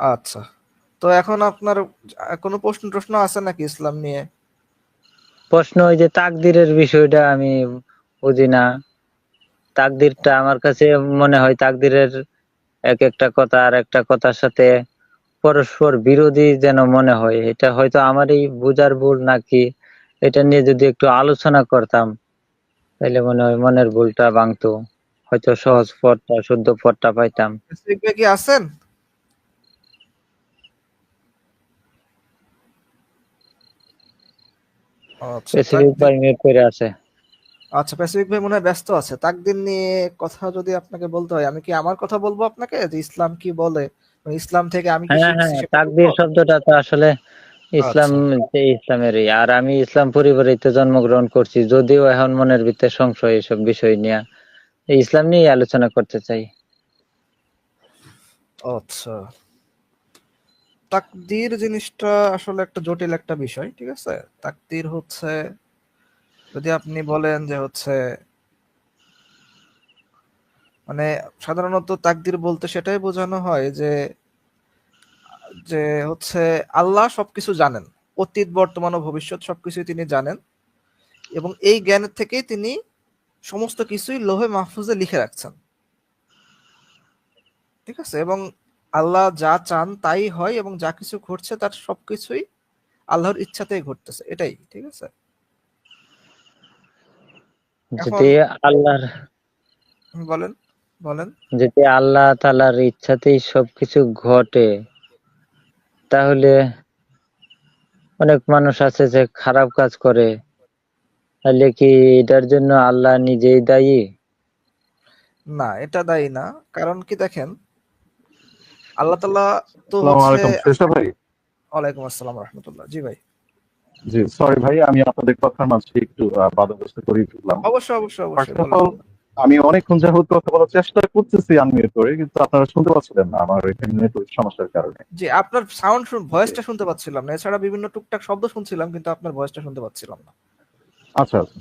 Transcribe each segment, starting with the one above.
আচ্ছা। তো এখন আপনার কোনো প্রশ্ন আছে নাকি ইসলাম নিয়ে? প্রশ্ন ওই যে তাকদীরের বিষয়টা আমি বুঝি না। তাকদীরটা আমার কাছে মনে হয় তাকদীরের এক একটা কথা আর একটা কথার সাথে পরস্পর বিরোধী যেন মনে হয়। এটা হয়তো আমারই বুঝার ভুল নাকি, এটা নিয়ে যদি একটু আলোচনা করতাম তাহলে মনে হয় মনের ভুলটা ভাঙতো, হয়তো সহজ আচ্ছা, পথটা শুদ্ধ পথটা পাইতাম। স্পেসিফিক ভাই কি আছেন? আচ্ছা, স্পেসিফিক তাকদীর। ভাই মেপ করে আছে। আচ্ছা, প্যাসিফিক ভাই মনে হয় ব্যস্ত আছে। তাকদীর নিয়ে কথা যদি আপনাকে বলতে হয়, আমি কি আমার কথা বলবো আপনাকে যে ইসলাম কি বলে? মানে ইসলাম থেকে আমি কি হ্যাঁ শিখছি হ্যাঁ, সেটা বলবো? তাকদীর শব্দটা তো আসলে ইসলাম, আচ্ছা, যে ইসলামেরই। আর আমি ইসলাম পরিবারেই তো জন্মগ্রহণ করছি, যদিও এখন মনের ভিতরে সংশয় এসব বিষয় নিয়ে। এই ইসলাম নিয়ে আলোচনা করতে চাই। আচ্ছা। তাকদীর জিনিসটা আসলে একটা জটিল একটা বিষয়, ঠিক আছে? তাকদীর হচ্ছে, যদি আপনি বলেন যে হচ্ছে, মানে সাধারণত তাকদীর বলতে সেটাই বোঝানো হয় যে যে হচ্ছে আল্লাহ সবকিছু জানেন। অতীত, বর্তমান ও ভবিষ্যৎ সবকিছুই তিনি জানেন, এবং এই জ্ঞানের থেকেই তিনি সমস্ত কিছুই লোহে মাহফুজে লিখে রাখছেন। ঠিক আছে? এবং আল্লাহ যা চান তাই হয়, এবং যা কিছু ঘটছে তার সবকিছুই আল্লাহর ইচ্ছাতেই ঘটতেছে। এটাই, ঠিক আছে? এখন যদি আল্লাহর বলেন, বলেন। যদি আল্লাহ তাআলার ইচ্ছাতেই সবকিছু ঘটে, তাহলে অনেক মানুষ আছে যে খারাপ কাজ করে, তাহলে কি এটার জন্য আল্লাহ নিজেই দায়ী? না, এটা দায়ী না। কারণ কি দেখেন, আল্লাহ তাআলা তো আসসালামু হচ্ছে। আলাইকুম শ্রেষ্ঠ ভাই। ওয়ালাইকুম আসসালাম ওয়া রাহমাতুল্লাহ। জি ভাই। জি সরি ভাই, আমি আপনাদের কথার মাঝে একটু বাধাগ্রস্ত করে ফেললাম। অবশ্যই, অবশ্যই, ফার্স্ট অবশ্যই অফ বলেন। অল, আমি অনেকক্ষণ যাবত কথা বলার চেষ্টা করতেছি আনমিউট করে, কিন্তু আপনারা শুনতে পাচ্ছিলেন না আমার এখানে নেটওয়ার্ক সমস্যার কারণে। জি, আপনার সাউন্ড জি। ভয়েসটা শুনতে পাচ্ছিলাম না। এছাড়া বিভিন্ন টুকটাক শব্দ শুনছিলাম, কিন্তু আপনার ভয়েসটা শুনতে পাচ্ছিলাম না। আচ্ছা আচ্ছা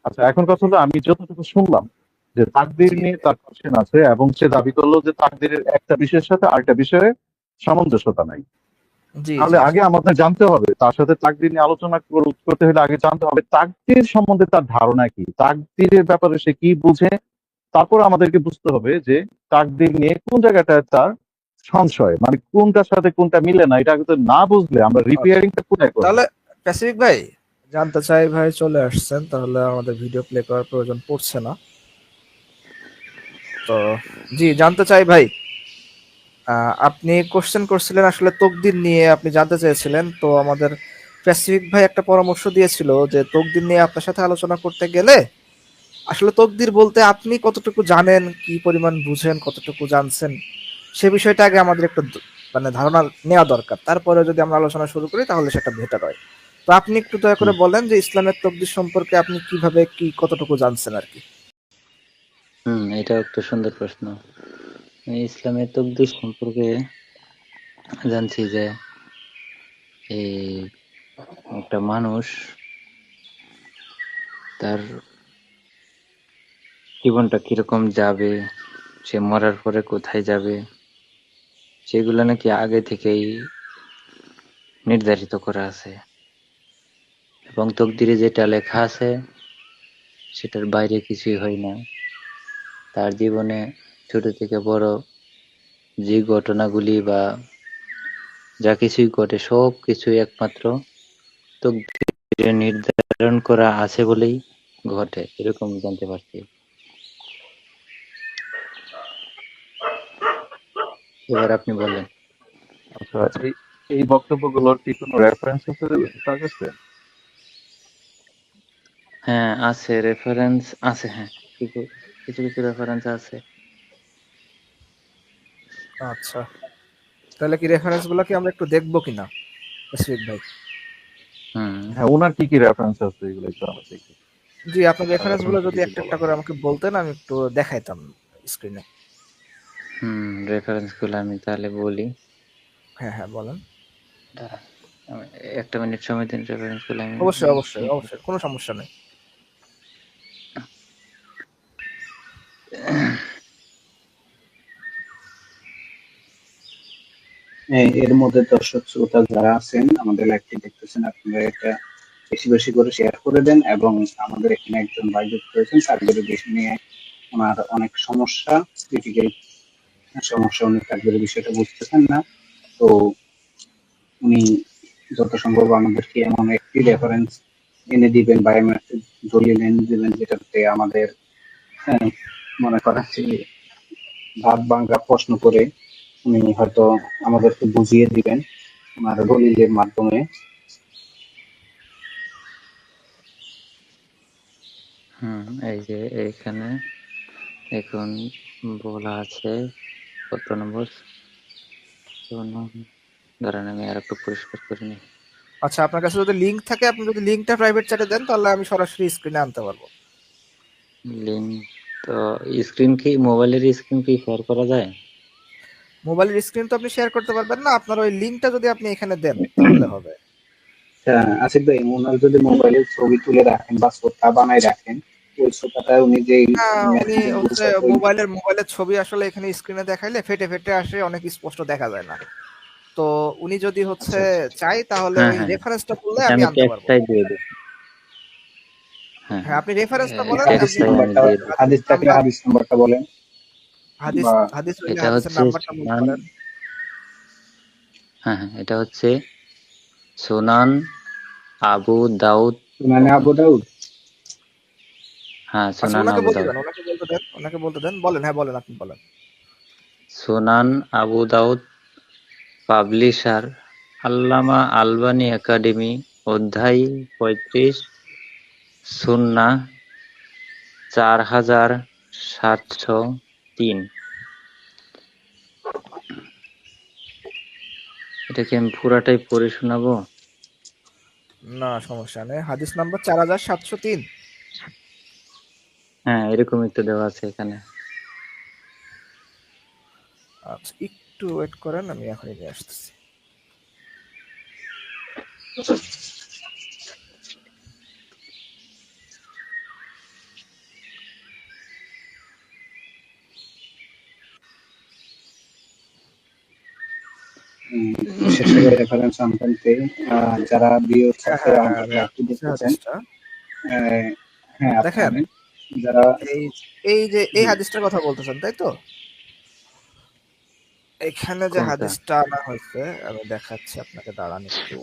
আচ্ছা, এখন কথা হলো আমি যতটুকু শুনলাম যে তাকদীর জি, নিয়ে তার কোশ্চেন আছে, এবং সে দাবি করলো যে তাকদীরের একটা বিষয়ের সাথে আরেকটা বিষয়ে সামঞ্জস্যতা নাই। জি, তাহলে জি, জি। আগে আমাদের জানতে হবে, তার সাথে তাকদীর নিয়ে আলোচনা করতে হলে আগে জানতে হবে তাকদীর সম্বন্ধে তার ধারণা কি, তাকদীরের ব্যাপারে সে কি বুঝে। তারপর আমাদেরকে বুঝতে হবে যে তাকদীর নিয়ে কোন জায়গাটায় তার সংশয়, মানে কোনটার সাথে কোনটা মিলে না, এটা কিন্তু না বুঝলে আমরা আচ্ছা, রিপেয়ারিংটা কোথায় করবো। তাহলে প্যাসিফিক ভাই, জানতে চাই ভাই চলে আসছেন, তাহলে আমাদের ভিডিও প্লে করার প্রয়োজন পড়ছে না। তো জি, জানতে চাই ভাই, আপনি কোশ্চেন করছিলেন আসলে তকদির নিয়ে, আপনি জানতে চেয়েছিলেন। তো আমাদের প্যাসিফিক ভাই একটা পরামর্শ দিয়েছিল যে তকদির নিয়ে আপনার সাথে আলোচনা করতে গেলে আসলে তকদির বলতে আপনি কতটুকু জানেন, কি পরিমাণ বুঝেন, কতটুকু জানছেন, সে বিষয়টা আগে আমাদের একটু মানে ধারণা নেওয়া দরকার। তারপরে যদি আমরা আলোচনা শুরু করি তাহলে সেটা বেটার হয়। তো আপনি একটু দয়া করে বলেন যে ইসলামের তকদির সম্পর্কে আপনি কিভাবে কি কতটুকু জানছেন আর কি। এটাও একটা সুন্দর প্রশ্ন। আমি ইসলামের তকদির সম্পর্কে জানছি যে এই একটা মানুষ তার জীবনটা কিরকম যাবে, সে মরার পরে কোথায় যাবে, সেগুলো নাকি আগে থেকেই নির্ধারিত করা আছে, এবং তকদিরে যেটা লেখা আছে সেটার বাইরে কিছুই হয় না। তার জীবনে ছোট থেকে বড় যে ঘটনাগুলি বা যা কিছুই ঘটে সব কিছুই একমাত্র তকদিরে নির্ধারণ করা আছে বলেই ঘটে, এরকম জানতে পারছি। এবার আপনি বলেন। আচ্ছা, এই এই বক্তব্যগুলোর কি কোনো রেফারেন্স আছে তার কাছে? হ্যাঁ আছে, রেফারেন্স আছে। হ্যাঁ, কিছু কিছু কিছু রেফারেন্স আছে। আচ্ছা, তাহলে কি রেফারেন্স গুলা কি আমরা একটু দেখবো কিনা মুশফিক ভাই? হুম হ্যাঁ, ওনার কি কি রেফারেন্স আছে এগুলো একটু আমরা দেখি। জি, আপনার রেফারেন্স গুলো রেফারেন্সটা যদি যদি একটা বলা একটা করে হয়। আমাকে বলতেন, আমি একটু দেখাইতাম স্ক্রিনে। রেফারেন্স গুলো আমি তাহলে বলি। হ্যাঁ, হ্যাঁ, বলেন। দাঁড়ান, একটা মিনিট সময় দিন, রেফারেন্স গুলো আমি অবশ্যই, অবশ্যই, অবশ্যই, কোনো সমস্যা নেই। এর মধ্যে দর্শক শ্রোতা যারা আছেন আমাদের লাইভটি দেখতেছেন, আপনারা এটা বেশি বেশি করে শেয়ার করে দেন। এবং আমাদের এখানে একজন ভাই যুক্ত হয়েছেন সার্জারি বিষয় নিয়ে, ওনার অনেক সমস্যা, ক্রিটিক্যাল সমস্যা, উনি সার্জারি বিষয়টা বুঝতেছেন না। তো উনি যত সম্ভব আমাদেরকে এমন একটি রেফারেন্স এনে দিবেন, বায়োমেট্রিক দলিল এনে দিবেন, যেটাতে আমাদের হ্যাঁ, মনে করেন যে ভাগ ভাঙা প্রশ্ন করে উনি হয়তো আমাদেরকে বুঝিয়ে দিবেন ওনার দলিলের মাধ্যমে। এই যে এখানে এখন বলা আছে কত নম্বর, ধরেন আমি আর একটু পরিষ্কার করে নিই। আচ্ছা, আপনার কাছে যদি লিংক থাকে, আপনি যদি লিংকটা প্রাইভেট চ্যাটে দেন তাহলে আমি সরাসরি স্ক্রিনে আনতে পারবো। লিঙ্ক তো স্ক্রিন কি, মোবাইলের স্ক্রিন কি শেয়ার করা যায়? মোবাইলের স্ক্রিন তো আপনি শেয়ার করতে পারবেন না, আপনার ওই লিংকটা যদি আপনি এখানে দেন তাহলে হবে। আসিফ ভাই, ওনার যদি মোবাইলের ছবি তুলে রাখেন বা ছোটা বানাই রাখেন, ওই ছোটাটা উনি যে উনি হচ্ছে মোবাইলের ছবি আসলে এখানে স্ক্রিনে দেখাইলে ফেটে ফেটে আসে, অনেক স্পষ্ট দেখা যায় না। তো উনি যদি হচ্ছে চাই তাহলে হ্যাঁ ওই হ্যাঁ, রেফারেন্সটা বললে এটা আমি আমি আনতে পারবো। টেক্সটাই দিয়ে দিই। হ্যাঁ হ্যাঁ, আপনি রেফারেন্সটা বলেন, হাদিস আপনি টেক্সটাই আমি নাম্বারটা, দিয়ে দিই। হাদিস থাকলে নাম্বার, হাদিস নাম্বারটা বলেন। হাদিস বা হাদিস হইলে এটা হাদিসের হচ্ছে নাম্বারটা বলতে সুনান, পারেন। হ্যাঁ এটা হচ্ছে সুনান আবু দাউদ। সুনানে আবু দাউদ। হ্যাঁ আচ্ছা, সুনান ওনাকে আবু বলতে দাউদ। দেন, ওনাকে বলতে দেন, বলেন, হ্যাঁ বলেন, আপনি বলেন। সুনান আবু দাউদ, পাবলিশার আল্লামা আলবানী একাডেমি, অধ্যায় 35, সুন্নাহ 4703। এটাকে আমি পুরাটাই পড়ে শোনাবো? না সমস্যা নেই, হাদিস নাম্বার 4703। হ্যাঁ এরকমই তো দেওয়া আছে এখানে। আচ্ছা, একটু ওয়েট করেন, আমি এখনই নিয়ে আসতেছি। বিশেষ করে রেফারেন্স আনতে যারা ভিউয়ার্স হ্যাঁ আছে হ্যাঁ আমাদের আমি লাইভটি আনতেছি দেখতেছেন, হাদিসটা। হ্যাঁ আপনি দেখেন, আনেন। যারা এই এই যে এই হাদিসটার কথা বলতেছেন তাই তো? এখানে যে কোনটা? হাদিসটা আনা হয়েছে আমি দেখাচ্ছি আপনাকে, দাঁড়ান একটু।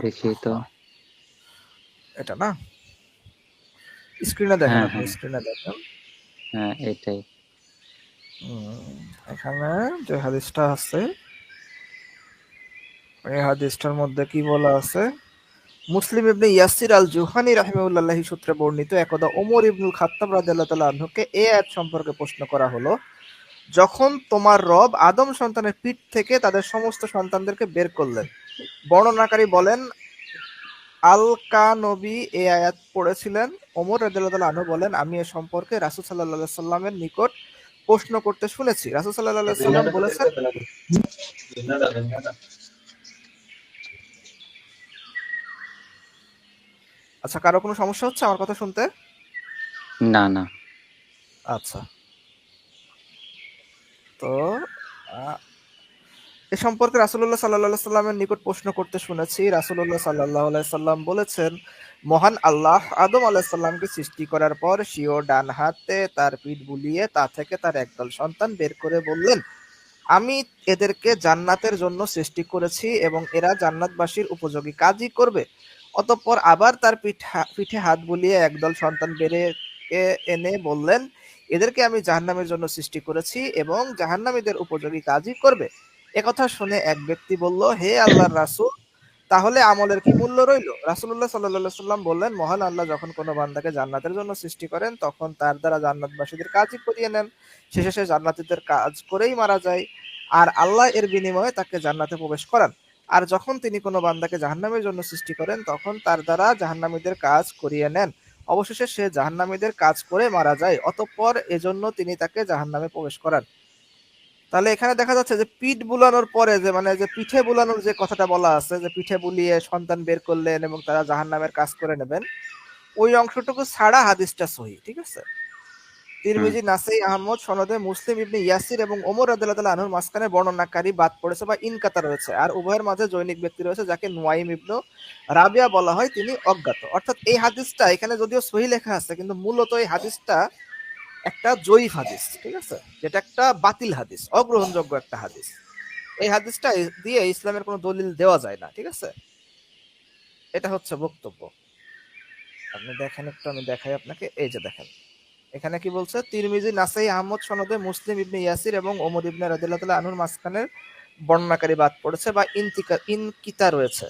দেখি তো। এটা না, স্ক্রিনে দেখেন, হ্যাঁ আপনি হ্যাঁ স্ক্রিনে দেখেন। হ্যাঁ এটাই। এখানে যে হাদিসটা আছে, এই হাদিসটার মধ্যে কি বলা আছে, মুসলিম ইবনে ইয়াসির আল জুহানি রাহিমাহুল্লাহি সূত্রে বর্ণিত, একদা ওমর ইবনুল খাত্তাব রাদিয়াল্লাহু তাআলা আনহুকে এই আয়াত সম্পর্কে প্রশ্ন করা হলো, যখন তোমার রব আদম সন্তানের পিঠ থেকে তাদের সমস্ত সন্তানদেরকে বের করলেন। বর্ণনাকারী বলেন, আল-কানবী এই আয়াত পড়েছিলেন। ওমর রাদিয়াল্লাহু তাআলা আনহু বলেন, আমি এ সম্পর্কে রাসূল সাল্লাল্লাহু আলাইহি সাল্লামের নিকট প্রশ্ন করতে শুনেছি। রাসূল সাল্লাল্লাহু আলাইহি সাল্লাম বলেছেন, আচ্ছা কারো কোনো সমস্যা হচ্ছে আমার কথা শুনতে? না না। আচ্ছা, তো এ সম্পর্কে রাসূলুল্লাহ সাল্লাল্লাহু আলাইহি সাল্লামের নিকট প্রশ্ন করতে শুনেছি। রাসূলুল্লাহ সাল্লাল্লাহু আলাইহি সাল্লাম বলেছেন, মহান আল্লাহ আদম আলাইহিস সালামকে সৃষ্টি করার পর স্বীয় ডান হাতে তার পিঠ বুলিয়ে তা থেকে তার একদল সন্তান বের করে বললেন, আমি এদেরকে জান্নাতের জন্য সৃষ্টি করেছি এবং এরা জান্নাতবাসীর উপযোগী কাজই করবে। অতঃপর আবার তার পিঠে হাত বুলিয়ে একদল সন্তান বেরে এনে বললেন, এদেরকে আমি জাহান্নামের জন্য সৃষ্টি করেছি এবং জাহান্নামীদের উপযোগী কাজই করবে। একথা শুনে এক ব্যক্তি বলল, হে আল্লাহর রাসূল, তাহলে আমলের কি মূল্য রইল? রাসূলুল্লাহ সাল্লাল্লাহু আলাইহি সাল্লাম বললেন, মহান আল্লাহ যখন কোনো বান্দাকে জান্নাতের জন্য সৃষ্টি করেন তখন তার দ্বারা জান্নাতবাসীদের কাজই করিয়ে নেন। শেষে সে জান্নাতীদের কাজ করেই মারা যায়, আর আল্লাহ এর বিনিময়ে তাকে জান্নাতে প্রবেশ করান। আর যখন তিনি কোনো বান্দাকে জাহান্নামের জন্য সৃষ্টি করেন তখন তার দ্বারা জাহান্নামীদের কাজ করিয়ে নেন। অবশেষে সে জাহান্নামীদের কাজ করে মারা যায়, অতঃপর এজন্য তিনি তাকে জাহান্নামে প্রবেশ করান। তাহলে এখানে দেখা যাচ্ছে যে পিঠ বুলানোর পরে যে মানে যে পিঠে বুলানোর যে কথাটা বলা আছে, যে পিঠে বুলিয়ে সন্তান বের করলেন এবং তারা জাহান্নামের কাজ করে নেবেন, ওই অংশটুকু ছাড়া হাদিসটা সহিহ, ঠিক আছে? তিরমিজি, নাসাই, আহমদ সনদে মুসলিম ইবনে ইয়াসির এবং ওমর রাদিয়াল্লাহু তাআলা আনহুর মাঝখানে বর্ণনাকারী বাদ পড়েছে বা ইনকাতা রয়েছে, আর উভয়ের মাঝে জৈনিক ব্যক্তি রয়েছে যাকে নুয়াইম ইবনে রাবিয়া বলা হয়, তিনি অজ্ঞাত। অর্থাৎ এই হাদিসটা এখানে যদিও সহিহ লেখা আছে, কিন্তু মূলত এই হাদিসটা একটা জয়ীফ হাদিস, ঠিক আছে, যেটা একটা বাতিল হাদিস, অগ্রহণযোগ্য একটা হাদিস। এই হাদিসটা দিয়ে ইসলামের কোনো দলিল দেওয়া যায় না, ঠিক আছে। এটা হচ্ছে বক্তব্য। আপনি দেখেন একটু, আমি দেখাই আপনাকে। এই যে দেখেন, এখানে কি বলছে, তিরমিজি, নাসাই, আহমদ সনদে মুসলিম ইবনে ইয়াসির এবং ওমর ইবনে রাদিয়াল্লাহু তাআলা আনহুর মাঝখানের বর্ণনাকারী বাদ পড়েছে বা ইনকিতা রয়েছে,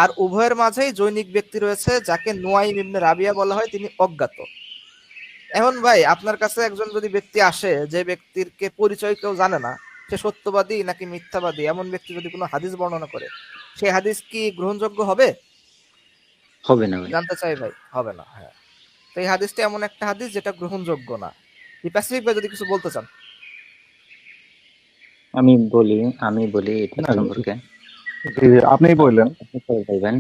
আর উভয়ের মাঝেই জৈনিক ব্যক্তি রয়েছে যাকে নুয়াইম ইবনে রাবিয়া বলা হয়, তিনি অজ্ঞাত। এখন ভাই, আপনার কাছে একজন যদি ব্যক্তি আসে, যে ব্যক্তির কে পরিচয় কেউ জানে না, সে সত্যবাদী নাকি মিথ্যাবাদী, এমন ব্যক্তি যদি কোনো হাদিস বর্ণনা করে, সেই হাদিস কি গ্রহণযোগ্য হবে? হবে না ভাই। জানতে চাই ভাই। হবে না, হ্যাঁ। তো এই হাদিসটা এমন একটা হাদিস যেটা গ্রহণযোগ্য না। প্যাসিফিক ভাই যদি কিছু বলতে চান। আমি বলি এটা না, সম্পর্কে। আপনিই বললেন। আপনি পরে বলবেন।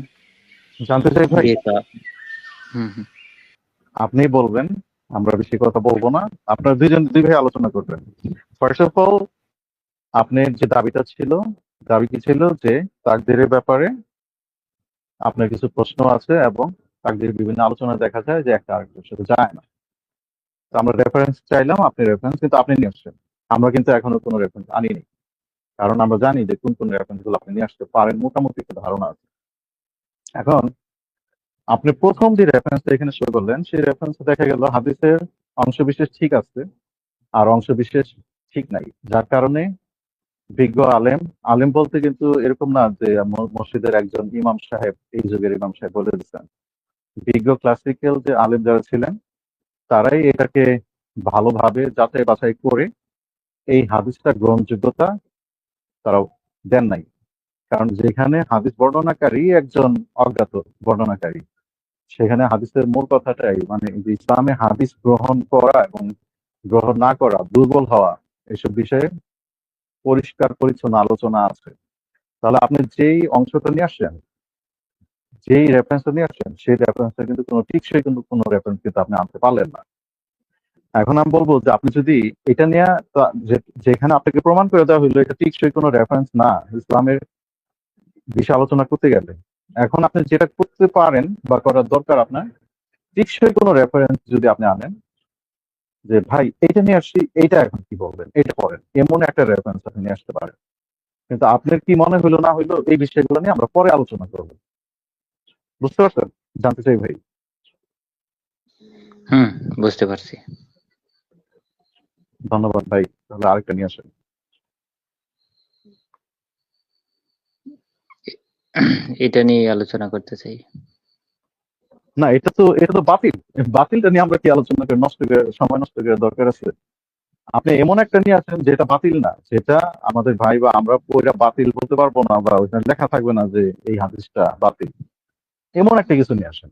জানতে চাই ভাই, বিয়েটা হুম হুম আপনিই বলবেন, আমরা বেশি কথা বলবো না। আপনারা দুই ভাই আলোচনা করবেন। ফার্স্ট অফ অল, আপনার যে দাবিটা ছিল, দাবি কি ছিল যে তাকদীরের ব্যাপারে আপনার কিছু প্রশ্ন আছে এবং তাকদীরের বিভিন্ন আলোচনা দেখা যায় যে একটা আরেকটার সাথে যায় না। তো আমরা রেফারেন্স চাইলাম, আপনি রেফারেন্স কিন্তু আপনি নিয়ে আসছেন। আমরা কিন্তু এখনো কোনো রেফারেন্স আনিনি, কারণ আমরা জানি যে কোন কোন রেফারেন্স গুলো আপনি নিয়ে আসতে পারেন, মোটামুটি একটা ধারণা আছে। এখন আপনি প্রথম যে রেফারেন্সটা এখানে শো করলেন, সেই রেফারেন্সে দেখা গেল হাদিসের অংশবিশেষ ঠিক আছে আর অংশবিশেষ ঠিক নাই, যার কারণে বিজ্ঞ আলেম, আলেম বলতে কিন্তু এরকম না যে মসজিদের একজন ইমাম সাহেব, এই যুগের ইমাম সাহেব বলে দিচ্ছেন। বিজ্ঞ ক্লাসিক্যাল যে আলেম যারা ছিলেন, তারাই এটাকে ভালোভাবে যাচাই বাছাই করে এই হাদিসটা গ্রহণযোগ্যতা তারা দেন নাই। কারণ যেখানে হাদিস বর্ণনাকারী একজন অজ্ঞাত বর্ণনাকারী, সেখানে হাদিসের মূল কথাটাই মানে যে ইসলামে হাদিস গ্রহণ করা এবং গ্রহণ না করা, দুর্বল হওয়া, এসব বিষয়ে পরিষ্কার পরিচ্ছন্ন আলোচনা আছে। তাহলে আপনি যেই অংশটা নিয়ে আসছেন, যেই রেফারেন্সটা নিয়ে আসছেন, সেই রেফারেন্সটা কিন্তু কোনো টিকসই কিন্তু কোনো রেফারেন্স কিন্তু আপনি আনতে পারলেন না। এখন আমি বলবো যে আপনি যদি এটা নিয়ে যেখানে আপনাকে প্রমাণ করে দেওয়া হইলো এটা টিকসই কোনো রেফারেন্স না ইসলামের বিষয়ে আলোচনা করতে গেলে, এখন আপনি যেটা করতে পারেন বা করার দরকার আপনার, টিকসই কোনো রেফারেন্স যদি আপনি আনেন যে ভাই এইটা নিয়ে আসছি, এইটা এখন কি বলবেন, এটা করেন, এমন একটা রেফারেন্স আপনি নিয়ে আসতে পারেন। কিন্তু আপনার কি মনে হইলো না হইলো এই বিষয়গুলো নিয়ে আমরা পরে আলোচনা করবো। বুঝতে পারছেন? জানতে চাই ভাই। হুম বুঝতে পারছি। ধন্যবাদ ভাই, তাহলে আরেকটা নিয়ে আসেন। এটা নিয়ে আলোচনা করতে চাই। না, এটা তো বাতিল। বাতিলটা নিয়ে আমরা কি আলোচনা করে সময় নষ্ট করে দরকার আছে? আপনি এমন একটা নিয়ে আসেন যেটা বাতিল না, যেটা আমাদের ভাই বা আমরা ওইটা বাতিল বলতে পারবো না, বা ওইটা লেখা থাকবে না যে এই হাদিসটা বাতিল, এমন একটা কিছু নিয়ে আসেন,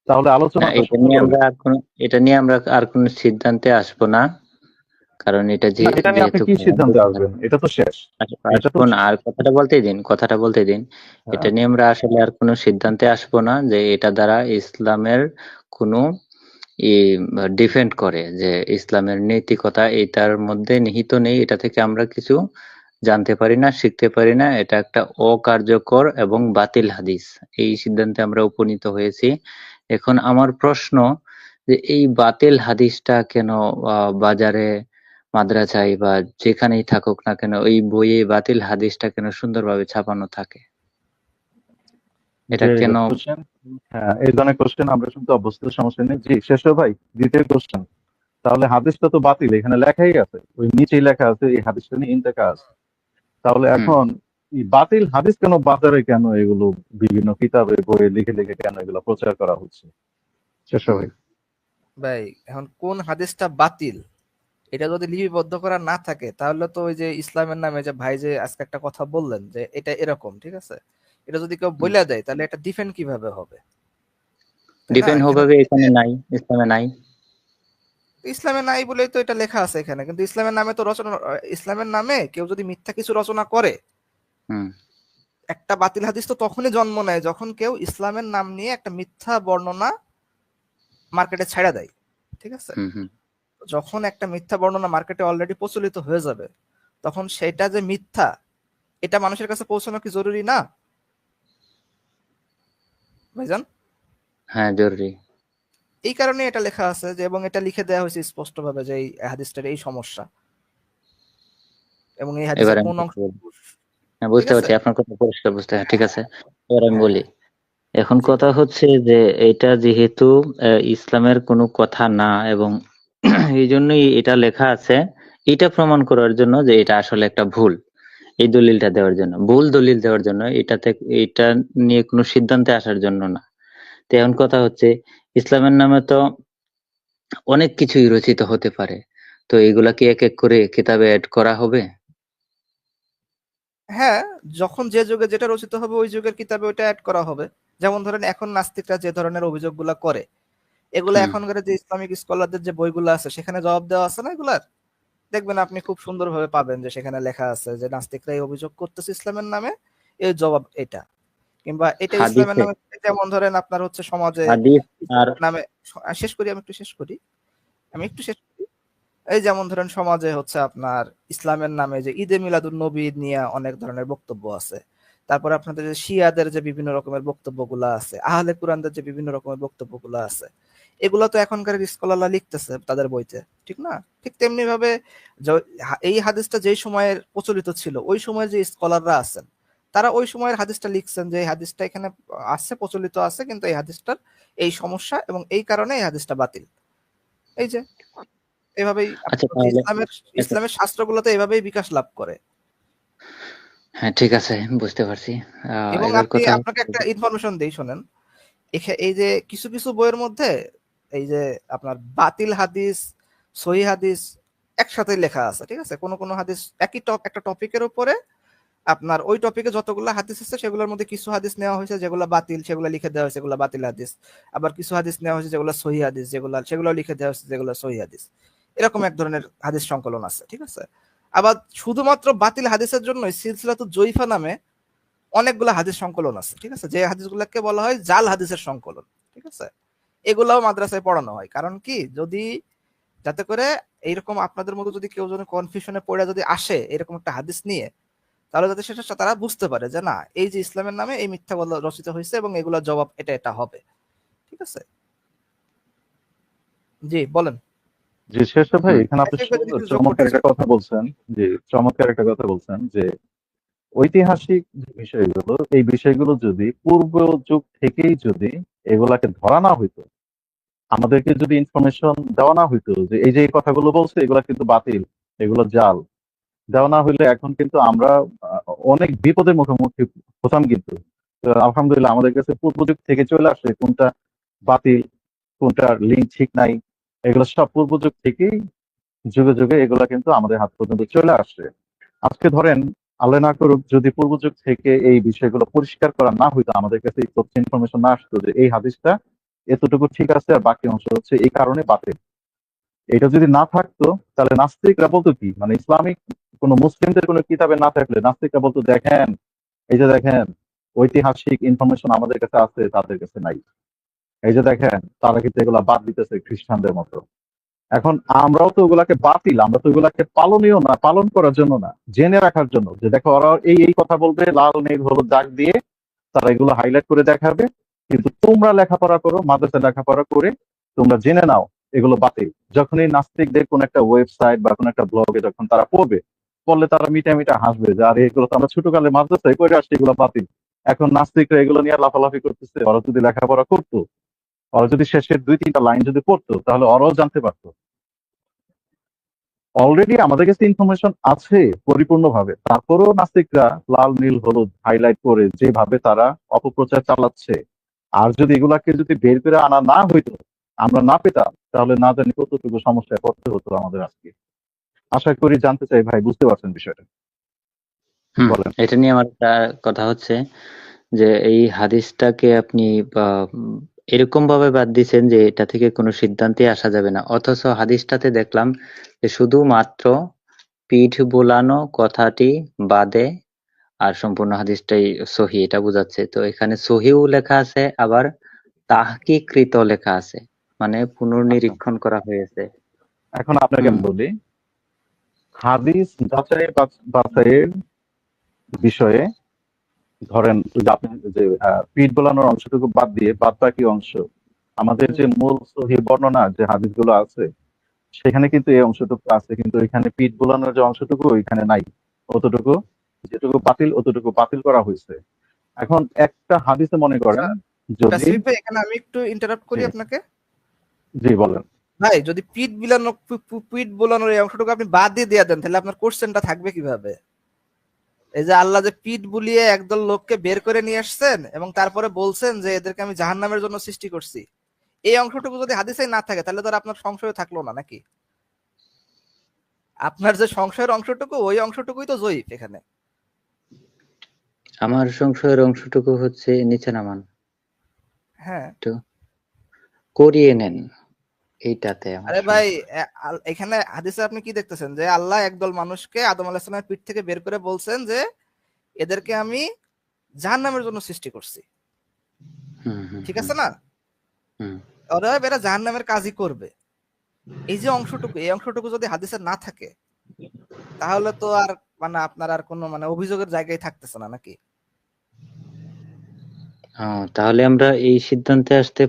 তাহলে না, আলোচনাটা এটা সুন্দর নিয়ে হবে। আমরা আর কোনো সিদ্ধান্তে আসবো না, কারণ এটা না, এটা নিয়ে আপনি যেহেতু কি সিদ্ধান্তে আসবেন? এটা তো শেষ। এটা তো আসবো না। আর কথাটা বলতে দিন। এটা নিয়ে আমরা আসলে আর কোনো সিদ্ধান্তে আসবো না যে এটা দ্বারা ইসলামের কোনো ডিফেন্ড করে যে ইসলামের নৈতিকতা এটার মধ্যে নিহিত নেই, এটা থেকে আমরা কিছু জানতে পারি না, শিখতে পারি না, এটা একটা অকার্যকর এবং বাতিল হাদিস, এই সিদ্ধান্তে আমরা উপনীত হয়েছি। এখন আমার প্রশ্ন যে এই বাতিল হাদিসটা কেন বাজারে, মাদ্রাসায় বা যেখানেই থাকুক না কেন, ওই বইয়ে বাতিল হাদিসটা কেন সুন্দরভাবে ছাপানো থাকে? এটা Very কেন? good question. হ্যাঁ, এই ধরনের কোশ্চেন আমরা শুনতে অভ্যস্ত, সমস্যা নেই। জি শেষ ভাই, দ্বিতীয় কোশ্চেন। তাহলে হাদিসটা তো বাতিল, এখানে লেখাই আছে, ওই নিচেই লেখা আছে এই হাদিসটা নিয়ে ইন্তেকা আছে। তাহলে এখন এই বাতিল হাদিস কেন বাজারে, কেন এগুলো বিভিন্ন কিতাবে বইয়ে লিখে লিখে কেন এগুলো প্রচার করা হচ্ছে? শেষ ভাই। ভাই, এখন কোন হাদিসটা বাতিল এটা যদি লিপিবদ্ধ করা না থাকে, তাহলে তো ওই যে ইসলামের নামে যে ভাই যে আজকে একটা কথা বললেন যে এটা এরকম, ঠিক আছে, এটা যদি কেউ বলে দেয় তাহলে এটা ডিফেন্ড কিভাবে হবে, তাই না? ডিপেন্ড হবে এখানে নাই, ইসলামে নাই। ইসলামে নাই বলেই তো এটা লেখা আছে এখানে, কিন্তু ইসলামের নামে তো রচনা, ইসলামের নামে কেউ যদি মিথ্যা কিছু রচনা করে, হুম একটা বাতিল হাদিস তো তখনই জন্ম নেয় যখন কেউ ইসলামের নাম নিয়ে একটা মিথ্যা বর্ণনা মার্কেটে ছেড়ে দেয়, ঠিক আছে। হুম হুম যখন একটা মিথ্যা বর্ণনা মার্কেটে অলরেডি প্রচলিত হয়ে যাবে, তখন সেটা যে মিথ্যা এটা মানুষের কাছে পৌঁছানো কি জরুরি না ভাইজান? হ্যাঁ, জরুরি। এই কারণে এটা লেখা আছে যে, এবং এটা লিখে দেওয়া হয়েছে স্পষ্টভাবে যে এই হাদিসটার এই সমস্যা এবং এই এবার হাদিসের আমি কোন অংশ। হ্যাঁ, ঠিক বুঝতে আছে। পারছি, আপনার কথা পরিষ্কার বুঝতে, হ্যাঁ, ঠিক আছে। এবার আমি হ্যাঁ, বলি, এখন জি কথা বলেন। হচ্ছে যে এটা যেহেতু ইসলামের কোনো কথা না, এবং এই জন্যই এটা লেখা আছে, এটা প্রমাণ করার জন্য যে এটা আসলে একটা ভুল, এই দলিলটা দেওয়ার জন্য, ভুল দলিল দেওয়ার জন্য, এটা নিয়ে কোনো সিদ্ধান্তে আসার জন্য না। তো এখন কথা হচ্ছে, ইসলামের নামে তো অনেক কিছুই রচিত হতে পারে, তো এগুলা কি এক এক করে কিতাবে অ্যাড করা হবে? হ্যাঁ, যখন যে যুগে যেটা রচিত হবে ওই যুগের কিতাবে ওইটা অ্যাড করা হবে। যেমন ধরেন এখন নাস্তিকরা যে ধরনের অভিযোগগুলা করে, এগুলা হুম। এখনকার যে ইসলামিক স্কলারদের যে বইগুলো আছে সেখানে জবাব দেওয়া আছে না এগুলার? দেখবেন আপনি খুব সুন্দরভাবে পাবেন যে সেখানে লেখা আছে যে নাস্তিকরা এই অভিযোগ করতেছে ইসলামের নামে, এর জবাব এটা। কিংবা এটা ইসলামের হাদিসে, নামে, যেমন ধরেন আপনার হচ্ছে সমাজে হাদিস আর ইসলামের নামে, শেষ করি আমি একটু শেষ করি। আমি একটু শেষ করি। এই যেমন ধরেন সমাজে হচ্ছে আপনার ইসলামের নামে যে ঈদে মিলাদুন নবী নিয়ে অনেক ধরনের বক্তব্য আছে। তারপরে আপনাদের যে শিয়াদের যে বিভিন্ন রকমের বক্তব্যগুলো আছে, আহলে কুরআনদের যে বিভিন্ন রকমের বক্তব্যগুলো আছে, এগুলো তো এখনকার স্কলাররা লিখতেছে তাদের বইতে, ঠিক না? ঠিক তেমনি ভাবে এই হাদিসটা যেই সময়ের প্রচলিত ছিল ওই সময়ের যে স্কলাররা আছেন তারা ওই সময়ের হাদিসটা লিখছেন যে এই হাদিসটা এখানে আছে, প্রচলিত আছে, কিন্তু এই হাদিসটার এই সমস্যা এবং এই কারণে এই হাদিসটা বাতিল। এই যে এভাবেই আচ্ছা, আপনার হচ্ছে তাহলে ইসলামের শাস্ত্রগুলোতে এভাবেই বিকাশ লাভ করে। হ্যাঁ, ঠিক আছে, বুঝতে পারছি। এবং এবার আপনি, কথা আপনাকে হচ্ছে, একটা ইনফরমেশন দেই শোনেন। এই যে কিছু কিছু বইয়ের মধ্যে এই যে আপনার বাতিল হাদিস, সহিহ হাদিস একসাথে লেখা আছে, ঠিক আছে? কোন কোন হাদিস একই একটা টপিকের উপরে আপনার ওই টপিকে যতগুলো হাদিস আছে সেগুলোর মধ্যে কিছু হাদিস নেওয়া হয়েছে যেগুলো বাতিল, সেগুলো লিখে দেওয়া হয়েছে যেগুলো বাতিল হাদিস। আবার কিছু হাদিস নেওয়া হয়েছে যেগুলো সহিহ হাদিস, সেগুলো লিখে দেওয়া হয়েছে যেগুলো সহিহ হাদিস। এরকম এক ধরনের হাদিস সংকলন আছে, ঠিক আছে? আবার শুধুমাত্র বাতিল হাদিসের জন্য সিলসিলাতুজ জয়ীফা নামে অনেকগুলো হাদিস সংকলন আছে, ঠিক আছে? যে হাদিসগুলোকে বলা হয় জাল হাদিসের সংকলন, ঠিক আছে? এগুলাও মাদ্রাসায় পড়ানো হয়। কারণ কি, যদি যাতে করে এইরকম আপনাদের মতো যদি কেউ যদি কনফিউশনে পড়ে যদি আসে এরকম একটা হাদিস নিয়ে, তাহলে যাতে সেটা তারা বুঝতে পারে যে না, এই যে ইসলামের নামে এই মিথ্যা বলা রচিত হয়েছে এবং এগুলোর জবাব এটা এটা হবে, ঠিক আছে? জি বলেন। যে শেষে ভাই, হুম, এখানে আপনি একই যদি সুন্দর কিছু যোগ করতে চমৎকার চান। একটা কথা বলছেন। যে চমৎকার একটা কথা বলছেন যে ঐতিহাসিক যে বিষয়গুলো, এই বিষয়গুলো যদি পূর্ব যুগ থেকেই যদি এগুলাকে ধরা না হইতো, আমাদেরকে যদি ইনফরমেশন দেওয়া না হইতো যে এই যে এই কথাগুলো বলছে এগুলা কিন্তু বাতিল, এগুলো জাল, দেওয়া না হইলে এখন কিন্তু আমরা আহ, অনেক বিপদের মুখোমুখি হতাম কিন্তু। তো আলহামদুলিল্লাহ আমাদের কাছে পূর্ব যুগ থেকে চলে আসে কোনটা বাতিল, কোনটার লিঙ্ক ঠিক নাই, এগুলো সব পূর্ব যুগ থেকেই যুগে যুগে এগুলা কিন্তু আমাদের হাত পর্যন্ত চলে আসে। আজকে ধরেন, আল্লাহ না করুক, যদি পূর্ব যুগ থেকে এই বিষয়গুলো পরিষ্কার করা না হইতো, আমাদের কাছে এই তথ্য ইনফরমেশন না আসতো যে এই হাদিসটা এতটুকু ঠিক আছে আর বাকি অংশ হচ্ছে এই কারণে বাতিল, এটা যদি না থাকতো, তাহলে নাস্তিকরা বলতো কি, মানে ইসলামিক কোনো মুসলিমদের কোনো কিতাবে না থাকলে নাস্তিকরা বলতো দেখেন, এই যে দেখেন, ঐতিহাসিক ইনফরমেশন আমাদের কাছে আছে তাদের কাছে নাই, এই যে দেখেন তারা কিন্তু এগুলা বাদ দিতেছে খ্রিস্টানদের মতো। এখন আমরাও তো ওগুলাকে বাতিল, আমরা তো ওগুলাকে পালনীয় না, পালন করার জন্য না, জেনে রাখার জন্য যে দেখো ওরা এই এই কথা বলবে, লাল নীল হলুদ দাগ দিয়ে তারা এগুলো হাইলাইট করে দেখাবে, কিন্তু তোমরা লেখাপড়া করো, মাদ্রাসায় লেখাপড়া করে তোমরা জেনে নাও এগুলো বাতিল। যখন এই নাস্তিকদের কোন একটা ওয়েবসাইট বা কোন একটা ব্লগে যখন তারা পড়বে, পড়লে তারা মিটা মিটা হাসবে যে আরে এগুলো তো আমরা ছোটকালে মাদ্রাসায় করে আসছি, এগুলো বাতিল। এখন নাস্তিকরা এগুলো নিয়ে লাফালাফি করতেছে, ওরা যদি লেখাপড়া করতো, ওরা যদি শেষের দুই তিনটা লাইন যদি পড়তো, তাহলে ওরাও জানতে পারতো। অলরেডি আমাদের কাছে ইনফরমেশন আছে পরিপূর্ণভাবে, তারপরেও নাস্তিকরা লাল নীল হলুদ হাইলাইট করে যেভাবে তারা অপপ্রচার চালাচ্ছে, আর যদি এগুলাকে যদি বের করে আনা না হইতো, আমরা না পেতাম, তাহলে না জানি কতটুকু সমস্যায় পড়তে হতো আমাদের আজকে। আশা করি জানতে চাই ভাই, বুঝতে পারছেন বিষয়টা, হুম, বলেন। এটা নিয়ে আমার একটা কথা হচ্ছে যে এই হাদিসটাকে আপনি এরকম ভাবে বাদ দিছেন যে এটা থেকে কোনো সিদ্ধান্তে আসা যাবে না, অথচ হাদিসটাতে দেখলাম যে শুধুমাত্র পিঠ বোলানো কথাটি বাদে আর সম্পূর্ণ হাদিসটাই সহি, এটা বোঝাচ্ছে। তো এখানে সহিও লেখা আছে, আবার তাহকিকৃত লেখা আছে, মানে আচ্ছা, পুনর্নিরীক্ষণ করা হয়েছে। এখন আপনাকে আমি বলি, হাদিস যাচাই বাছাইয়ের বিষয়ে ধরেন ওই যে আপনি যে পিঠ বোলানোর অংশটুকু বাদ দিয়ে বাদ বাকি অংশ, আমাদের যে মূল সহি বর্ণনা যে হাদিসগুলো আছে সেখানে কিন্তু এই অংশটুকু আছে, কিন্তু এখানে পিঠ বোলানোর যে অংশটুকু ওইখানে নাই। অতটুকু অতটুকু বাতিল করা হয়েছে। এখন একটা হাদিসে মনে করেন যদি, প্যাসিফিক ভাই, এখানে আমি একটু ইন্টারাপ্ট করি জি আপনাকে। জি বলেন। ভাই, যদি পিঠ বোলানোর এই অংশটুকু আপনি বাদ দিয়ে দেন, তাহলে আপনার কোশ্চেনটা থাকবে কিভাবে? এই যে আল্লাহ যে পিঠ বুলিয়ে একদল লোককে বের করে নিয়ে আসছেন এবং তারপরে বলছেন যে এদেরকে আমি জাহান্নামের জন্য সৃষ্টি করছি, এই অংশটুকু যদি হাদিসে না থাকে তাহলে তো আর আপনার সংশয় থাকলো না নাকি? আপনার যে সংশয়ের অংশটুকু, ওই অংশটুকুই তো জয়ীফ এখানে। আমার সংশয়ের অংশটুকু হচ্ছে নিচে নামান, হ্যাঁ। একটু করিয়ে নেন, এইটাতে আমার আরে ভাই, সংশয়। এখানে হাদিসে আপনি কি দেখতেছেন যে আল্লাহ একদল মানুষকে আদম আলাইহিস সালামের পিঠ থেকে বের করে বলছেন যে এদেরকে আমি জাহান্নামের জন্য সৃষ্টি করছি। হুম হুম ঠিক হুম আছে না? হুম। ওরা এরা জাহান্নামের কাজই করবে। এই যে অংশটুকু, এই অংশটুকু যদি হাদিসে না থাকে তাহলে তো আর মানে আপনার আর কোনো মানে অভিযোগের জায়গায় থাকতেছে না নাকি? তাহলে আমরা এই সিদ্ধান্তে আসতে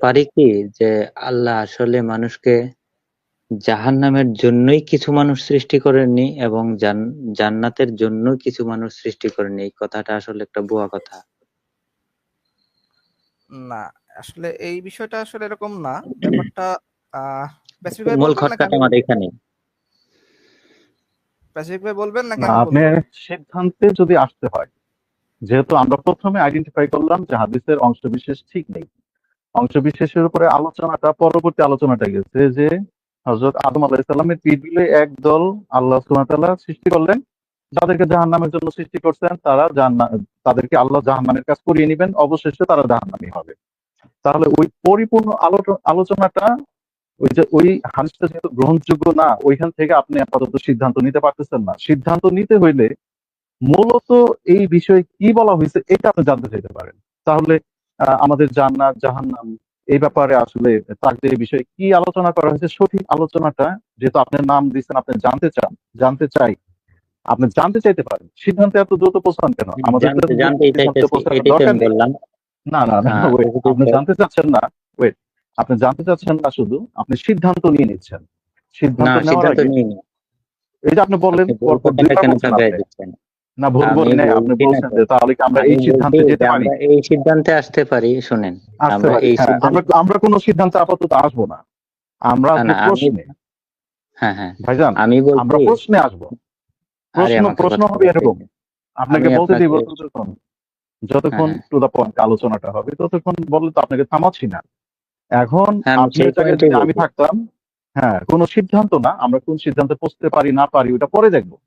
পারি কি, যে আল্লাহ আসলে মানুষকে জাহান্নামের জন্যই কিছু মানুষ সৃষ্টি করেননি এবং জান্নাতের জন্য কিছু মানুষ সৃষ্টি করেননি, এই কথাটা আসলে একটা ভুয়া কথা। না, আসলে এই বিষয়টা আসলে এরকম না। ব্যাপারটা প্যাসিফিক ভাই মূল বলবেন নাকি খটকাটা আমি আমার বলি? এখানে। প্যাসিফিক ভাই বলবেন নাকি না, আমি আপনি বলবো? সিদ্ধান্তে যদি আসতে হয়, যেহেতু আমরা প্রথমে আইডেন্টিফাই করলাম যে হাদিসের অংশবিশেষ ঠিক নেই, অংশবিশেষের উপরে আলোচনাটা পরবর্তী আলোচনাটা গেছে যে হযরত আদম আলাইহিস সালামের পিঠ দিলে একদল আল্লাহ সুবহানাহু ওয়া তাআলা সৃষ্টি করলেন, যাদেরকে জাহান্নামের জন্য সৃষ্টি করছেন, তাদেরকে আল্লাহ জাহান্নামের কাজ করিয়ে নিবেন, অবশেষে তারা জাহান্নামী হবে। তাহলে ওই পরিপূর্ণ আলোচনাটা, ওই হাদিসটা যেহেতু গ্রহণযোগ্য না, ওইখান থেকে আপনি আপাতত সিদ্ধান্ত নিতে পারতেছেন না। সিদ্ধান্ত নিতে হইলে মূলত এই বিষয়ে কি বলা হয়েছে এটা আপনি জানতে চাইতে পারেন। তাহলে আমাদের জান্নাত জাহান্নাম এই ব্যাপারে আসলে তাকদীরের বিষয়ে কি আলোচনা করা হয়েছে, সঠিক আলোচনাটা যেহেতু আপনার নাম দিচ্ছেন, আপনি জানতে চাই, আপনি জানতে চাইতে পারেন। সিদ্ধান্তে এত দ্রুত পৌঁছান কেন? আমাদের তো জানতেই সিদ্ধান্তে চাইতেছি, পৌঁছানোর এটাই তো দরকার আমি নেই। বললাম। না, ওয়েট, আপনি প্রকৃত- জানতে চাচ্ছেন না, ওয়েট, আপনি জানতে চাচ্ছেন না, শুধু আপনি সিদ্ধান্ত নিয়ে নিচ্ছেন। না, সিদ্ধান্ত নেওয়ার সিদ্ধান্ত আগে নিইনি। এই যে আপনি বললেন, আপনি ভুল পরপর কথাটা দুইবার কেন বলছেন চাপিয়ে আপনি। দিচ্ছেন? না, ভুল আমি বলি নাই, আপনি বলছি না বলছেন তো, যে তাহলে কি আমরা আমি এই বলছি সিদ্ধান্তে যেতে যে পারি? আমরা এই সিদ্ধান্তে আসতে পারি, শুনেন। আসতে আমরা পারি, এই হ্যাঁ। আমরা সিদ্ধান্তে, আমরা কোনো সিদ্ধান্তে আপাতত আসবো না, আমরা না আসবো না, আমি, প্রশ্নে। হ্যাঁ হ্যাঁ, ভাইজান, আমি আমরা বলছি, প্রশ্নে আসবো। আরে আমাকে প্রশ্ন কথা হবে বলতে এরকম, দিন। আমি আপনাকে বলতে আপনাকে, দিব ততক্ষণ, হ্যাঁ যতক্ষণ হ্যাঁ টু দা পয়েন্ট আলোচনাটা হবে, ততক্ষণ বললে তো আপনাকে থামাচ্ছি না। এখন হ্যাঁ, আমি সেই আপনার জায়গায় পয়েন্টেই যদি আমি বলছি। থাকতাম, হ্যাঁ, কোনো সিদ্ধান্ত না, আমরা কোন সিদ্ধান্তে পৌঁছতে পারি না পারি ওটা পরে দেখবো।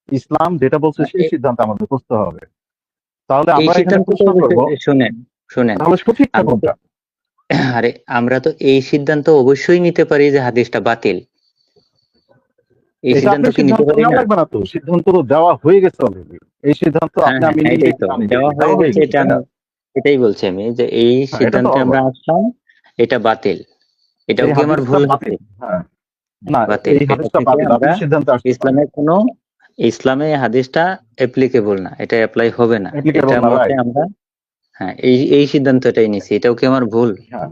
ইসলাম যেটা বলছে সেই সিদ্ধান্তে আমাদের পৌঁছতে হবে। তাহলে এই আমরা এখানে সিদ্ধান্ত তো প্রশ্ন করব, অবশ্যই, শুনেন শুনেন, তাহলে সঠিকটা আমরা তো, কোনটা? আরে আমরা তো এই সিদ্ধান্ত অবশ্যই নিতে পারি যে হাদিসটা বাতিল, এই এটা সিদ্ধান্ত আপনার কি নিতে সিদ্ধান্ত পারি নেওয়া না? লাগবে না তো, সিদ্ধান্ত তো দেওয়া হয়ে গেছে অলরেডি। এই সিদ্ধান্ত হ্যাঁ আপনি হ্যাঁ, আমি নিই এটাই তো, কি না নিই, দেওয়া দেওয়া হয়ে হয়ে গেছে, গেছে, এটা তাই আমি না? এটাই বলছি আমি, যে এই হ্যাঁ, এটা তো সিদ্ধান্তে আমরা আসলাম, এটা বাতিল। এটাও এই কি আমার হাদিসটা ভুল হচ্ছে? বাতিল। হ্যাঁ, না, বাতিল, এই এটা হাদিসটা থেকে বাতিল, আমরা আপনি সিদ্ধান্তে আসতে পারেন। ইসলামের কোনো, ইসলামে এই হাদিসটা অ্যাপ্লিকেবল না, এটা অ্যাপ্লাই হবে না, অ্যাপ্লিকেবল এটা না, মতে রাইট। আমরা, হ্যাঁ, এই সিদ্ধান্তটাই নিছি। এটাও কি আমার ভুল? হ্যাঁ,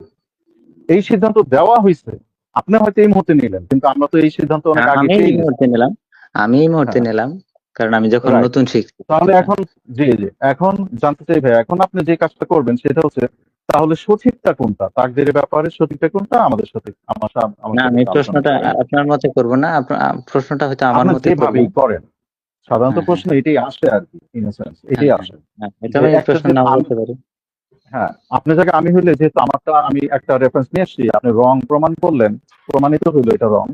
এই সিদ্ধান্ত দেওয়া হয়েছে, আপনি হয়তো এই মুহূর্তে নিলেন, কিন্তু আমরা তো এই সিদ্ধান্ত অনেক হ্যাঁ, আগে আমি এই পেয়ে গেছি। মুহূর্তে নিলাম, আমি এই মুহূর্তে হ্যাঁ, নিলাম, কারণ আমি যখন রাইট। নতুন শিখছি তাহলে এটা। এখন, জি জি, এখন জানতে চাই ভাই, এখন আপনি যে কাজটা করবেন সেটা হচ্ছে, তাহলে সঠিকটা কোনটা, তাকদীরের ব্যাপারে সঠিকটা কোনটা, আমাদের সাথে আমার না, সাথে আমি একটু আলোচনা প্রশ্নটা করেন। আপনার মতে করব না, প্রশ্নটা হয়তো আমার আপনার মতে করব। যেভাবেই করেন, সাধারণত হ্যাঁ হ্যাঁ প্রশ্ন এটাই আসে আর কি, ইন সেন্স হ্যাঁ এটাই হ্যাঁ আসে হ্যাঁ, এটা যে আমি একটা, প্রশ্ন যেহেতু নাও আমি, বলতে পারি। হ্যাঁ, আপনার জায়গায় আমি হইলে, যেহেতু আমি একটা রেফারেন্স নিয়ে আসছি, আপনি রং প্রমাণ করলেন, প্রমাণিত হইলো এটা রং,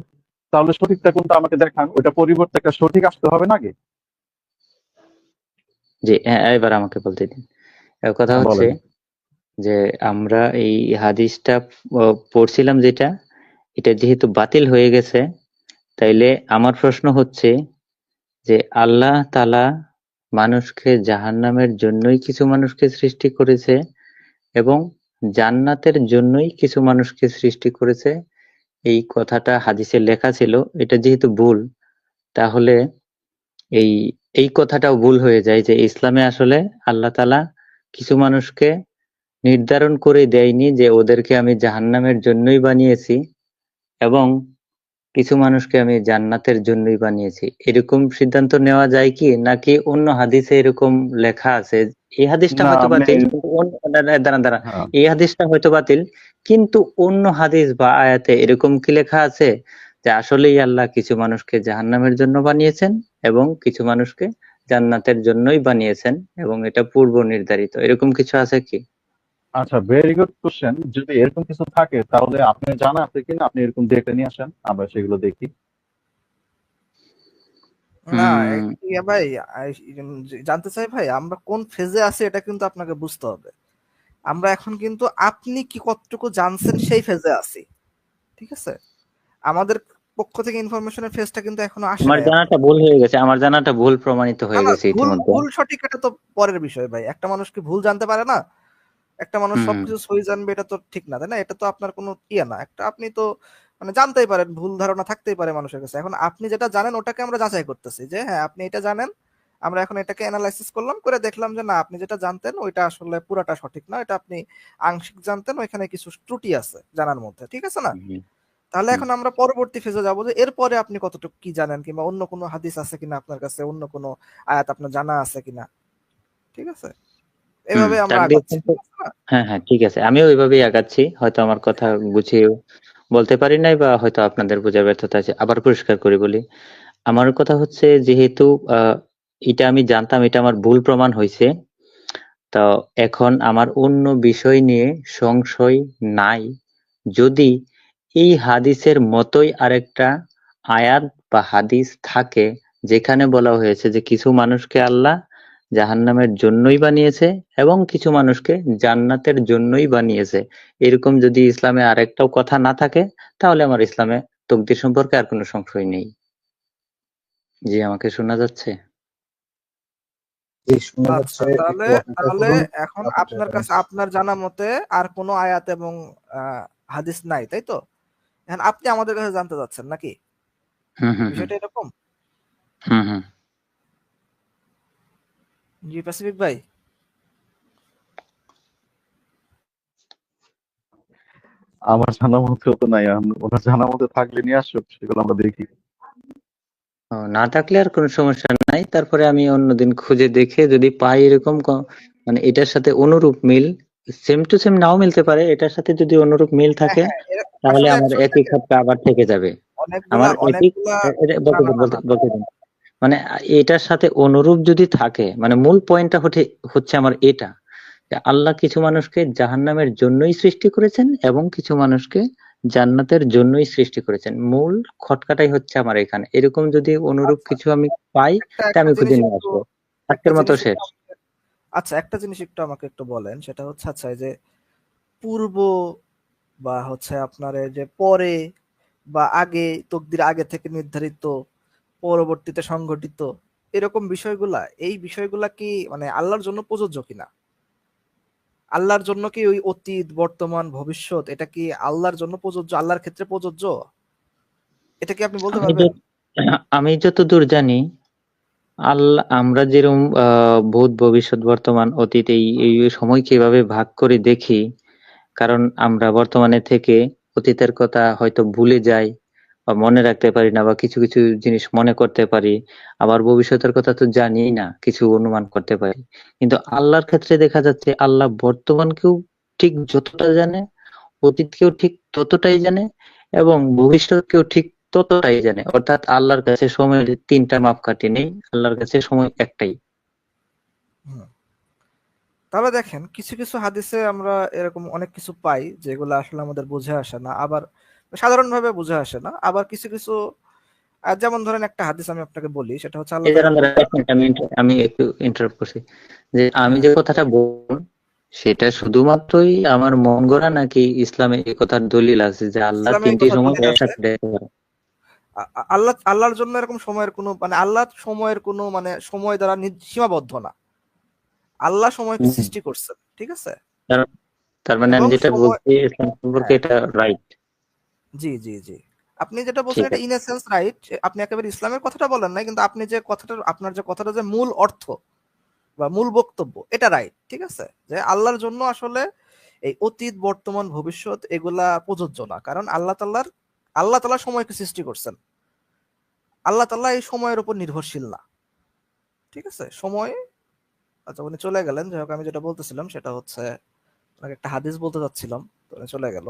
তাহলে সঠিকটা কোনটা আমাকে দেখান, ওটা পরিবর্তে একটা সঠিক আসতে হবে নাকি? জি হ্যাঁ, এবার আমাকে বলতে দিন। কথা হ্যাঁ, হচ্ছে বলেন। যে আমরা এই হাদিসটা পড়ছিলাম যেটা, এটা যেহেতু বাতিল হয়ে গেছে, তাইলে আমার প্রশ্ন হচ্ছে যে আল্লাহ তাআলা মানুষকে জাহান্নামের জন্যই কিছু মানুষকে সৃষ্টি করেছে এবং জান্নাতের জন্যই কিছু মানুষকে সৃষ্টি করেছে, এই কথাটা হাদিসে লেখা ছিল, এটা যেহেতু ভুল, তাহলে এই এই কথাটাও ভুল হয়ে যায় যে ইসলামে আসলে আল্লাহ তাআলা কিছু মানুষকে নির্ধারণ করে দেয়নি যে ওদেরকে আমি জাহান্নামের জন্যই বানিয়েছি, এবং কিছু মানুষকে আমি জান্নাতের জন্যই বানিয়েছি। এরকম সিদ্ধান্ত নেওয়া যায় কি, নাকি অন্য হাদিসে এরকম লেখা আছে? এই হাদিসটা না হয়তো আপনি বাতিল, কিন্তু দাঁড়ান দাঁড়ান, হ্যাঁ, এই হাদিসটা হয়তো বাতিল, কিন্তু অন্য হাদিস বা আয়াতে এরকম কি লেখা আছে যে আসলেই আল্লাহ কিছু মানুষকে জাহান্নামের জন্য বানিয়েছেন এবং কিছু মানুষকে জান্নাতের জন্যই বানিয়েছেন, এবং এটা পূর্ব নির্ধারিত, এরকম কিছু আছে কি? আচ্ছা, ভেরি গুড কোশ্চেন। যদি এরকম কিছু থাকে তাহলে আপনি জানা আছে কিনা, আপনি এরকম দেখে নিয়ে আসেন, আমরা সেগুলো দেখি। না হুম। ইয়া ভাই, জানতে চাই ভাই আমরা কোন ফেজে আছি এটা কিন্তু আপনাকে বুঝতে হবে। আমরা এখন কিন্তু আপনি কি কতটুকু জানছেন সেই ফেজে আছি, ঠিক আছে? আমাদের পক্ষ থেকে ইনফরমেশনের ফেজটা কিন্তু এখনো আসে আমার নাই এখন। জানাটা ভুল হয়ে গেছে, আমার জানাটা ভুল প্রমাণিত না হয়ে না, গেছে ভুল ইতিমধ্যে। ভুল সঠিক এটা তো পরের বিষয় ভাই। একটা মানুষ কি ভুল জানতে পারে না? একটা মানুষ হুম সবকিছু সহি জানবে এটা তো ঠিক না, তাই না? এটা তো আপনার কোনো ইয়ে না। একটা আপনি তো মানে জানতেই পারেন, ভুল ধারণা থাকতেই পারে মানুষের কাছে। এখন আপনি যেটা জানেন ওটাকে আমরা যাচাই করতেছি যে হ্যাঁ, আপনি এটা জানেন। আমরা এখন এটাকে এনালাইসিস করলাম, করে দেখলাম যে না, আপনি যেটা জানতেন ওইটা আসলে পুরাটা সঠিক না। এটা আপনি আংশিক জানতেন, ওইখানে কিছু ত্রুটি আছে জানার মধ্যে। ঠিক আছে না? হুম তাহলে হুম। এখন আমরা পরবর্তী ফেজে যাবো যে এরপরে আপনি কতটুকু কি জানেন, কিংবা অন্য কোনো হাদিস আছে কিনা আপনার কাছে, অন্য কোনো আয়াত আপনার জানা আছে কিনা। ঠিক আছে? এভাবে আমরা তাকদীর আগাচ্ছি। ঠিক সম্পর্কে, আছে না? হ্যাঁ হ্যাঁ ঠিক আছে, আমিও ওইভাবেই আগাচ্ছি। হয়তো আমার কথা গুছিয়ে বলতে পারি নাই, বা হয়তো আপনাদের বোঝার ব্যর্থতা আছে। আবার পরিষ্কার করে বলি, আমার কথা হচ্ছে, যেহেতু এটা আমি জানতাম, এটা আমার ভুল প্রমাণ হয়েছে, তো এখন আমার অন্য বিষয় নিয়ে সংশয় নাই। যদি এই হাদিসের মতোই আরেকটা আয়াত বা হাদিস থাকে যেখানে বলা হয়েছে যে কিছু মানুষকে আল্লাহ জাহান্নামের জন্যই বানিয়েছে এবং কিছু মানুষকে জান্নাতের জন্যই বানিয়েছে, এরকম যদি ইসলামে আরেকটাও কথা না থাকে, তাহলে আমার ইসলামে তকদির সম্পর্কে আর কোনো সংশয় নেই। জি, আমাকে শোনা যাচ্ছে? জি, শোনা আচ্ছা, যাচ্ছে, তাহলে একটু অপেক্ষা তাহলে করুন। এখন অপেক্ষা আপনার করুন। কাছে আপনার জানা মতে আর কোনো আয়াত এবং হাদিস নাই, তাই তো? এখন আপনি আমাদের কাছে জানতে চাচ্ছেন নাকি? হুম হুম হুম বিষয়টা এরকম? হুম হুম। জি প্যাসিফিক ভাই। আমার জানা মতেও তো নাই, ওনার জানা মতে থাকলে নিয়ে আসুক, সেগুলো আমরা দেখি। ও, না থাকলে আর কোনো সমস্যা নাই, তারপরে আমি অন্যদিন খুঁজে দেখে যদি পাই এরকম মানে এটার সাথে অনুরূপ মিল, সেম টু সেম নাও মিলতে পারে, এটার সাথে যদি অনুরূপ মিল হ্যাঁ থাকে, হ্যাঁ, তাহলে আসলে আমার অ্যাকচুয়ালি একই খাতটা আবার থেকে যাবে। অনেকগুলা আমার একই, অনেকগুলা বলতে না না দিন না বলতে না বলতে দিন, মানে এটার সাথে অনুরূপ যদি থাকে, মানে মূল পয়েন্টটা হচ্ছে আমার এটা, যে আল্লাহ কিছু মানুষকে জাহান্নামের জন্যই সৃষ্টি করেছেন এবং কিছু মানুষকে জান্নাতের জন্যই সৃষ্টি করেছেন। মূল খটকাটাই হচ্ছে আমার এখানে। এরকম যদি অনুরূপ আচ্ছা, কিছু আমি পাই, একটা তা একটা আমি খুঁজে জিনিস নিয়ে একটু আসবো। একটা আজকের মতো জিনিস একটু শেষ। আচ্ছা, একটা জিনিস একটু আমাকে একটু বলেন, সেটা হচ্ছে আচ্ছা এই যে পূর্ব বা হচ্ছে আপনার এই যে পরে বা আগে, তকদির আগে থেকে নির্ধারিত, পরবর্তীতে সংঘটিত, এরকম বিষয়গুলা, এই বিষয়গুলা কি মানে আল্লাহর জন্য প্রযোজ্য কিনা? আল্লাহর জন্য কি ওই অতীত, বর্তমান, ভবিষ্যৎ এটা কি আল্লাহর জন্য প্রযোজ্য, আল্লাহর ক্ষেত্রে প্রযোজ্য? এটা কি আপনি বলতে আমি পারবেন? যত আমি যতদূর জানি, আল্লাহ, আমরা যেরকম ভূত, ভবিষ্যৎ, বর্তমান, অতীত, এই সময়কে এভাবে ভাগ করে দেখি, কারণ আমরা বর্তমানে থেকে অতীতের কথা হয়তো ভুলে যাই বা মনে রাখতে পারি না, বা কিছু কিছু জিনিস মনে করতে পারি। আবার ভবিষ্যতের কথা তো জানি না, কিছু অনুমান করতে পারি। কিন্তু আল্লাহর ক্ষেত্রে দেখা যাচ্ছে আল্লাহ বর্তমানকেও ঠিক যতটা জানে, অতীতকেও ঠিক ততটাই জানে, এবং ভবিষ্যৎকেও ঠিক ততটাই জানে। অর্থাৎ আল্লাহর কাছে সময়ের তিনটা মাপকাঠি নেই, আল্লাহর কাছে সময় একটাই। হুম। তাহলে দেখেন, কিছু কিছু হাদিসে আমরা এরকম অনেক কিছু পাই যেগুলো আসলে আমাদের বুঝে আসে না, আবার সাধারণভাবে বুঝে আসে না। আবার কিছু কিছু যেমন ধরেন একটা হাদিস আমি আপনাকে বলি, সেটা হচ্ছে আল্লাহ এই তাআলা দাঁড়ান, বলতে। এক মিনিট, আমি একটু ইন্টারাপ্ট করছি, যে আমি হ্যাঁ, যে কথাটা বলবো সেটা শুধুমাত্রই আমার মন গড়া, নাকি ইসলামে এই কথার দলিল আছে যে আল্লাহ ইসলামে এই তিনটি কথা সময় দলিল আছে। একসাথে দেখতে পারে? আল্লাহর জন্য এরকম সময়ের কোনো মানে আল্লাহ সময়ের কোনো মানে সময় দ্বারা সীমাবদ্ধ না। আল্লাহ সময়কে হুম। সৃষ্টি করছেন, ঠিক আছে? তার তার মানে আমি এবং যেটা সময়, বলছি ইসলাম সম্পর্কে হ্যাঁ এটা রাইট। জি জি জি, আপনি যেটা বলছেন ঠিক এটা আছে। In a sense right. আপনি একেবারে ইসলামের কথাটা বলেন নাই, কিন্তু আপনি যে কথাটা, আপনার যে কথাটা যে মূল অর্থ বা মূল বক্তব্য, এটা রাইট। ঠিক আছে, যে আল্লাহর জন্য আসলে এই অতীত বর্তমান ভবিষ্যৎ এগুলা প্রযোজ্য না, কারণ আল্লাহ তাআলা সময়কে সৃষ্টি করছেন, আল্লাহ তাআলা এই সময়ের উপর নির্ভরশীল না। ঠিক আছে, সময়, আচ্ছা উনি চলে গেলেন, যাই হোক আমি যেটা বলতেছিলাম সেটা হচ্ছে, আপনাকে একটা হাদিস বলতে চাচ্ছিলাম, তো উনি চলে গেল।